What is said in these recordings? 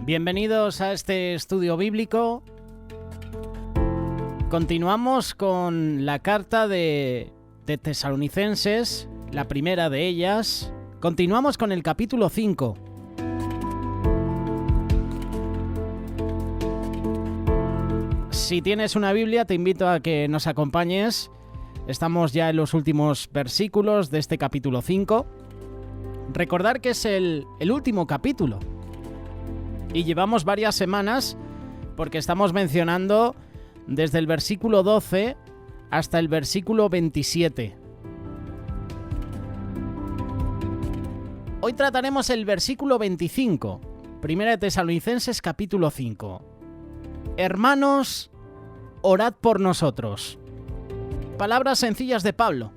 Bienvenidos a este estudio bíblico. Continuamos con la carta de Tesalonicenses, la primera de ellas. Continuamos con el capítulo 5. Si tienes una Biblia, te invito a que nos acompañes. Estamos ya en los últimos versículos de este capítulo 5. Recordar que es el último capítulo. Y llevamos varias semanas porque estamos mencionando desde el versículo 12 hasta el versículo 27. Hoy trataremos el versículo 25, Primera de Tesalonicenses capítulo 5. Hermanos, orad por nosotros. Palabras sencillas de Pablo.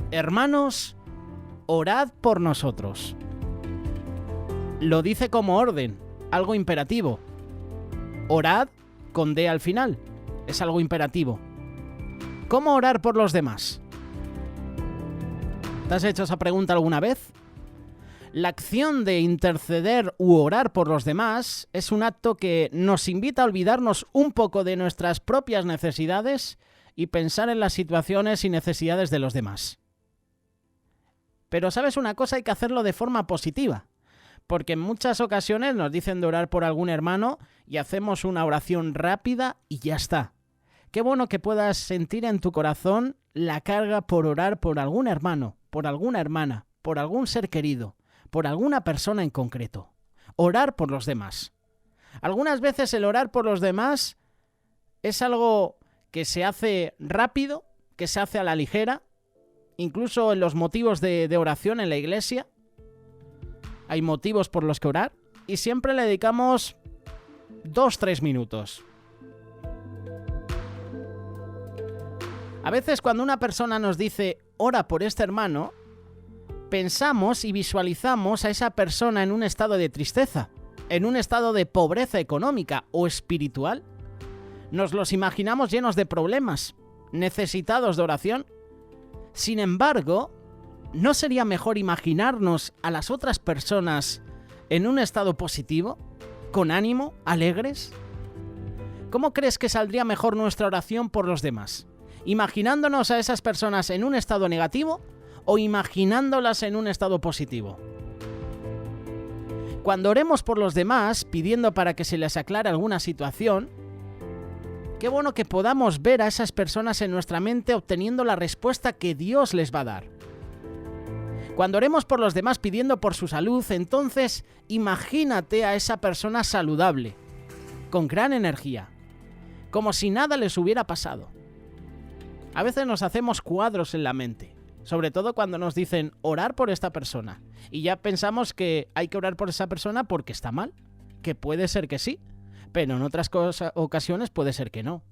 Hermanos, orad por nosotros. Lo dice como orden, algo imperativo. Orad con D al final, es algo imperativo. ¿Cómo orar por los demás? ¿Te has hecho esa pregunta alguna vez? La acción de interceder u orar por los demás es un acto que nos invita a olvidarnos un poco de nuestras propias necesidades y pensar en las situaciones y necesidades de los demás. Pero ¿sabes una cosa? Hay que hacerlo de forma positiva. Porque en muchas ocasiones nos dicen de orar por algún hermano y hacemos una oración rápida y ya está. Qué bueno que puedas sentir en tu corazón la carga por orar por algún hermano, por alguna hermana, por algún ser querido, por alguna persona en concreto. Orar por los demás. Algunas veces el orar por los demás es algo que se hace rápido, que se hace a la ligera, incluso en los motivos de oración en la iglesia. Hay motivos por los que orar y siempre le dedicamos 2-3 minutos. A veces cuando una persona nos dice ora por este hermano, pensamos y visualizamos a esa persona en un estado de tristeza, en un estado de pobreza económica o espiritual. Nos los imaginamos llenos de problemas, necesitados de oración. Sin embargo, ¿no sería mejor imaginarnos a las otras personas en un estado positivo, con ánimo, alegres? ¿Cómo crees que saldría mejor nuestra oración por los demás? ¿Imaginándonos a esas personas en un estado negativo o imaginándolas en un estado positivo? Cuando oremos por los demás, pidiendo para que se les aclare alguna situación, qué bueno que podamos ver a esas personas en nuestra mente obteniendo la respuesta que Dios les va a dar. Cuando oremos por los demás pidiendo por su salud, entonces imagínate a esa persona saludable, con gran energía, como si nada les hubiera pasado. A veces nos hacemos cuadros en la mente, sobre todo cuando nos dicen orar por esta persona, y ya pensamos que hay que orar por esa persona porque está mal, que puede ser que sí, pero en otras ocasiones puede ser que no.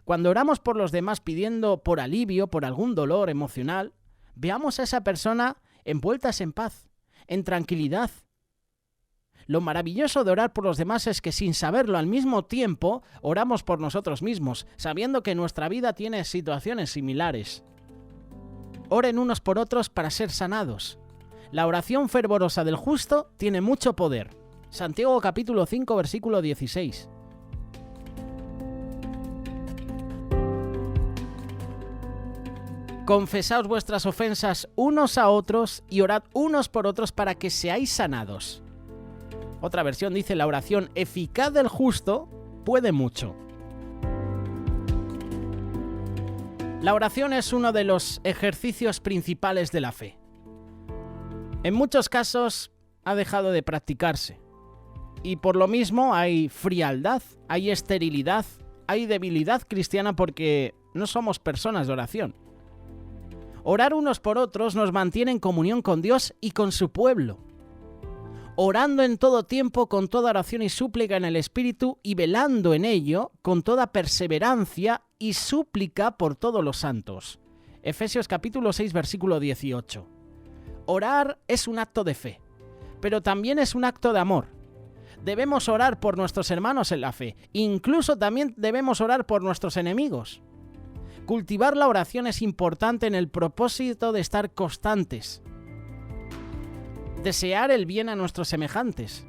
Cuando oramos por los demás pidiendo por alivio, por algún dolor emocional, veamos a esa persona envueltas en paz, en tranquilidad. Lo maravilloso de orar por los demás es que sin saberlo al mismo tiempo oramos por nosotros mismos, sabiendo que nuestra vida tiene situaciones similares. Oren unos por otros para ser sanados. La oración fervorosa del justo tiene mucho poder. Santiago capítulo 5 versículo 16. Confesaos vuestras ofensas unos a otros y orad unos por otros para que seáis sanados. Otra versión dice: la oración eficaz del justo puede mucho. La oración es uno de los ejercicios principales de la fe. En muchos casos ha dejado de practicarse. Y por lo mismo hay frialdad, hay esterilidad, hay debilidad cristiana porque no somos personas de oración. Orar unos por otros nos mantiene en comunión con Dios y con su pueblo, orando en todo tiempo con toda oración y súplica en el Espíritu y velando en ello con toda perseverancia y súplica por todos los santos. Efesios capítulo 6 versículo 18. Orar es un acto de fe, pero también es un acto de amor. Debemos orar por nuestros hermanos en la fe, incluso también debemos orar por nuestros enemigos. Cultivar la oración es importante en el propósito de estar constantes. Desear el bien a nuestros semejantes.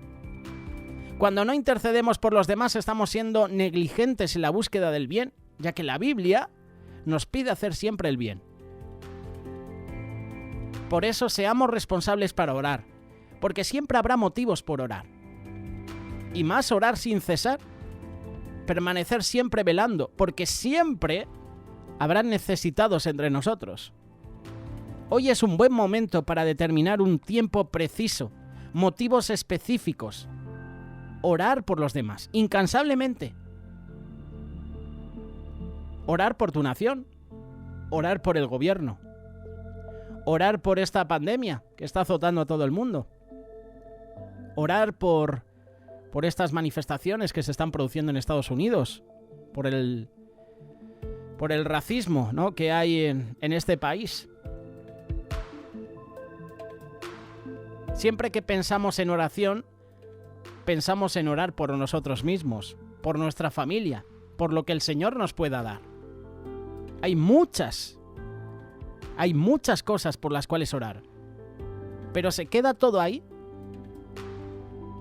Cuando no intercedemos por los demás estamos siendo negligentes en la búsqueda del bien, ya que la Biblia nos pide hacer siempre el bien. Por eso seamos responsables para orar, porque siempre habrá motivos por orar. Y más orar sin cesar, permanecer siempre velando, porque siempre habrá necesitados entre nosotros. Hoy es un buen momento para determinar un tiempo preciso, motivos específicos. Orar por los demás, incansablemente. Orar por tu nación, orar por el gobierno, orar por esta pandemia que está azotando a todo el mundo, orar por estas manifestaciones que se están produciendo en Estados Unidos, por el racismo, ¿no?, que hay en este país. Siempre que pensamos en oración, pensamos en orar por nosotros mismos, por nuestra familia, por lo que el Señor nos pueda dar. Hay muchas cosas por las cuales orar. Pero ¿se queda todo ahí?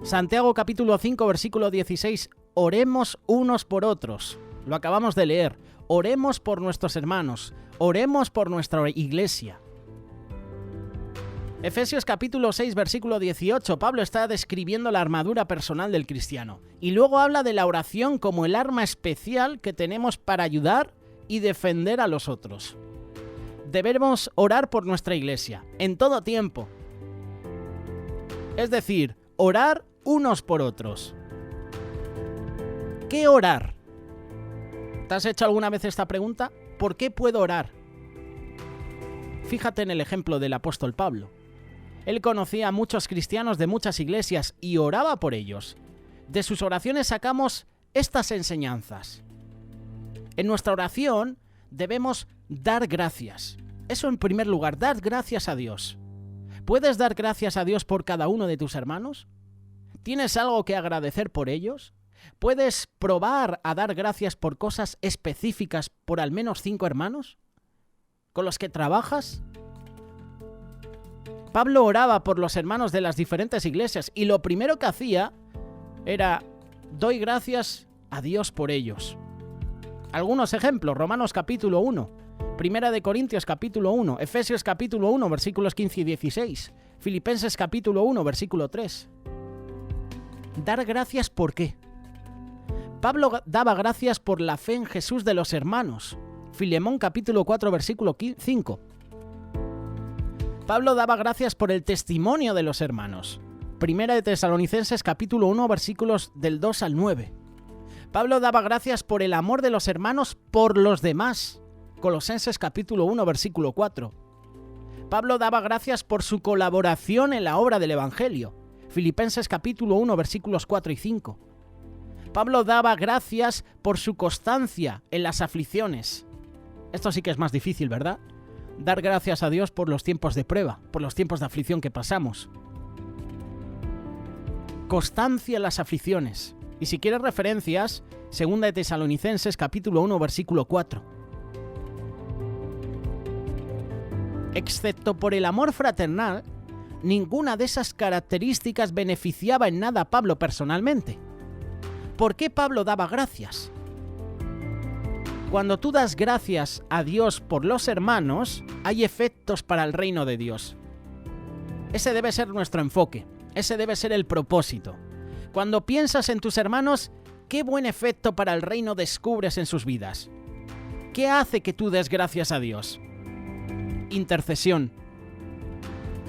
Santiago capítulo 5, versículo 16. Oremos unos por otros. Lo acabamos de leer. Oremos por nuestros hermanos. Oremos por nuestra iglesia. Efesios capítulo 6, versículo 18, Pablo está describiendo la armadura personal del cristiano. Y luego habla de la oración como el arma especial que tenemos para ayudar y defender a los otros. Debemos orar por nuestra iglesia, en todo tiempo. Es decir, orar unos por otros. ¿Qué orar? ¿Te has hecho alguna vez esta pregunta? ¿Por qué puedo orar? Fíjate en el ejemplo del apóstol Pablo. Él conocía a muchos cristianos de muchas iglesias y oraba por ellos. De sus oraciones sacamos estas enseñanzas. En nuestra oración debemos dar gracias. Eso en primer lugar, dar gracias a Dios. ¿Puedes dar gracias a Dios por cada uno de tus hermanos? ¿Tienes algo que agradecer por ellos? ¿Puedes probar a dar gracias por cosas específicas por al menos 5 hermanos con los que trabajas? Pablo oraba por los hermanos de las diferentes iglesias y lo primero que hacía era: doy gracias a Dios por ellos. Algunos ejemplos: Romanos capítulo 1, Primera de Corintios capítulo 1, Efesios capítulo 1, versículos 15 y 16, Filipenses capítulo 1, versículo 3. ¿Dar gracias por qué? Pablo daba gracias por la fe en Jesús de los hermanos. Filemón capítulo 4, versículo 5. Pablo daba gracias por el testimonio de los hermanos. Primera de Tesalonicenses capítulo 1, versículos del 2 al 9. Pablo daba gracias por el amor de los hermanos por los demás. Colosenses capítulo 1, versículo 4. Pablo daba gracias por su colaboración en la obra del Evangelio. Filipenses capítulo 1, versículos 4 y 5. Pablo daba gracias por su constancia en las aflicciones. Esto sí que es más difícil, ¿verdad? Dar gracias a Dios por los tiempos de prueba, por los tiempos de aflicción que pasamos. Constancia en las aflicciones. Y si quieres referencias, Segunda de Tesalonicenses capítulo 1, versículo 4. Excepto por el amor fraternal, ninguna de esas características beneficiaba en nada a Pablo personalmente. ¿Por qué Pablo daba gracias? Cuando tú das gracias a Dios por los hermanos, hay efectos para el reino de Dios. Ese debe ser nuestro enfoque, ese debe ser el propósito. Cuando piensas en tus hermanos, ¿qué buen efecto para el reino descubres en sus vidas? ¿Qué hace que tú des gracias a Dios? Intercesión.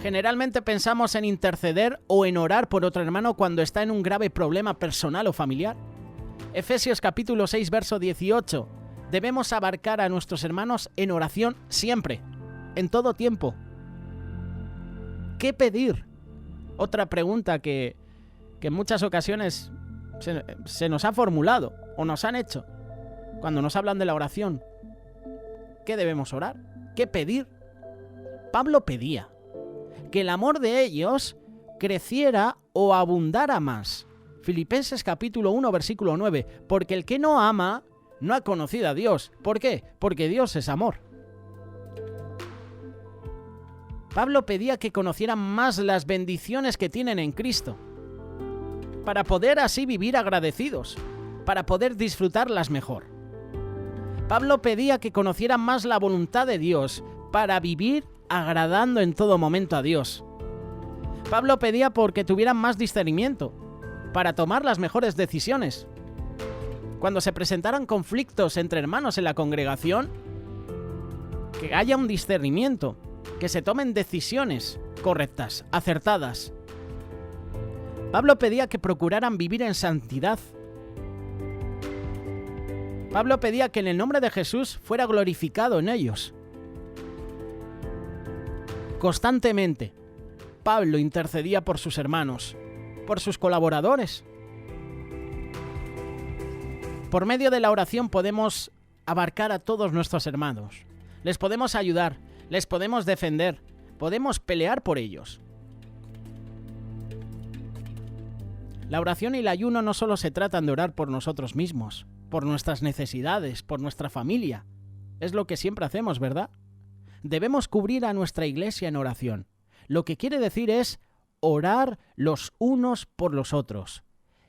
Generalmente pensamos en interceder o en orar por otro hermano cuando está en un grave problema personal o familiar. Efesios capítulo 6, verso 18. Debemos abarcar a nuestros hermanos en oración siempre, en todo tiempo. ¿Qué pedir? Otra pregunta que en muchas ocasiones se nos ha formulado o nos han hecho cuando nos hablan de la oración. ¿Qué debemos orar? ¿Qué pedir? Pablo pedía que el amor de ellos creciera o abundara más. Filipenses capítulo 1, versículo 9. Porque el que no ama no ha conocido a Dios. ¿Por qué? Porque Dios es amor. Pablo pedía que conocieran más las bendiciones que tienen en Cristo. para poder así vivir agradecidos, para poder disfrutarlas mejor. Pablo pedía que conocieran más la voluntad de Dios para vivir agradando en todo momento a Dios. Pablo pedía porque tuvieran más discernimiento, para tomar las mejores decisiones. Cuando se presentaran conflictos entre hermanos en la congregación, que haya un discernimiento, que se tomen decisiones correctas, acertadas. Pablo pedía que procuraran vivir en santidad. Pablo pedía que en el nombre de Jesús fuera glorificado en ellos. Constantemente, Pablo intercedía por sus hermanos, por sus colaboradores. Por medio de la oración podemos abarcar a todos nuestros hermanos. Les podemos ayudar, les podemos defender, podemos pelear por ellos. La oración y el ayuno no solo se tratan de orar por nosotros mismos, por nuestras necesidades, por nuestra familia. Es lo que siempre hacemos, ¿verdad? Debemos cubrir a nuestra iglesia en oración. Lo que quiere decir es orar los unos por los otros.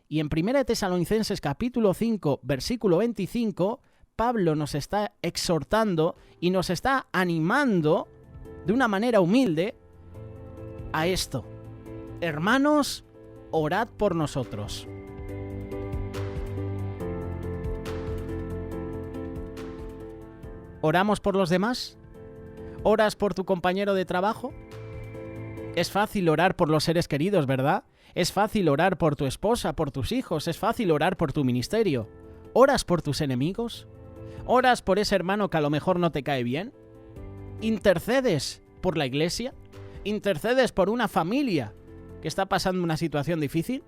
Y en 1 Tesalonicenses capítulo 5, versículo 25, Pablo nos está exhortando y nos está animando de una manera humilde a esto. Hermanos, orad por nosotros. ¿Oramos por los demás? ¿Oras por tu compañero de trabajo? Es fácil orar por los seres queridos, ¿verdad? Es fácil orar por tu esposa, por tus hijos, es fácil orar por tu ministerio. ¿Oras por tus enemigos? ¿Oras por ese hermano que a lo mejor no te cae bien? ¿Intercedes por la iglesia? ¿Intercedes por una familia que está pasando una situación difícil?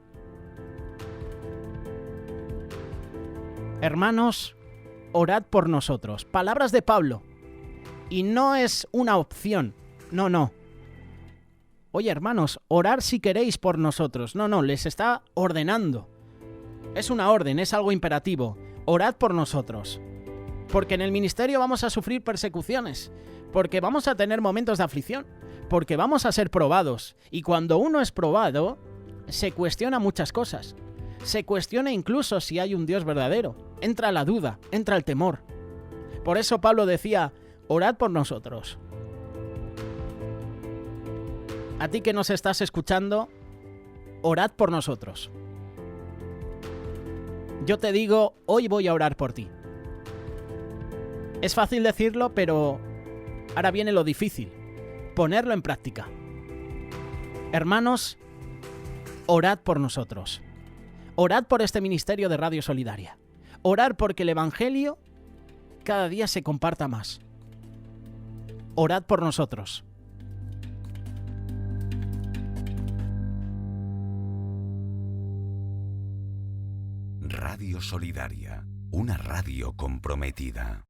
Hermanos, orad por nosotros. Palabras de Pablo. Y no es una opción. No. Oye, hermanos, orar si queréis por nosotros. No, les está ordenando. Es una orden, es algo imperativo. Orad por nosotros. Porque en el ministerio vamos a sufrir persecuciones. Porque vamos a tener momentos de aflicción. Porque vamos a ser probados. Y cuando uno es probado, se cuestiona muchas cosas. Se cuestiona incluso si hay un Dios verdadero. Entra la duda, entra el temor. Por eso Pablo decía, orad por nosotros. A ti que nos estás escuchando, orad por nosotros. Yo te digo, hoy voy a orar por ti. Es fácil decirlo, pero ahora viene lo difícil, ponerlo en práctica. Hermanos, orad por nosotros. Orad por este ministerio de Radio Solidaria. Orad porque el Evangelio cada día se comparta más. Orad por nosotros. Radio Solidaria, una radio comprometida.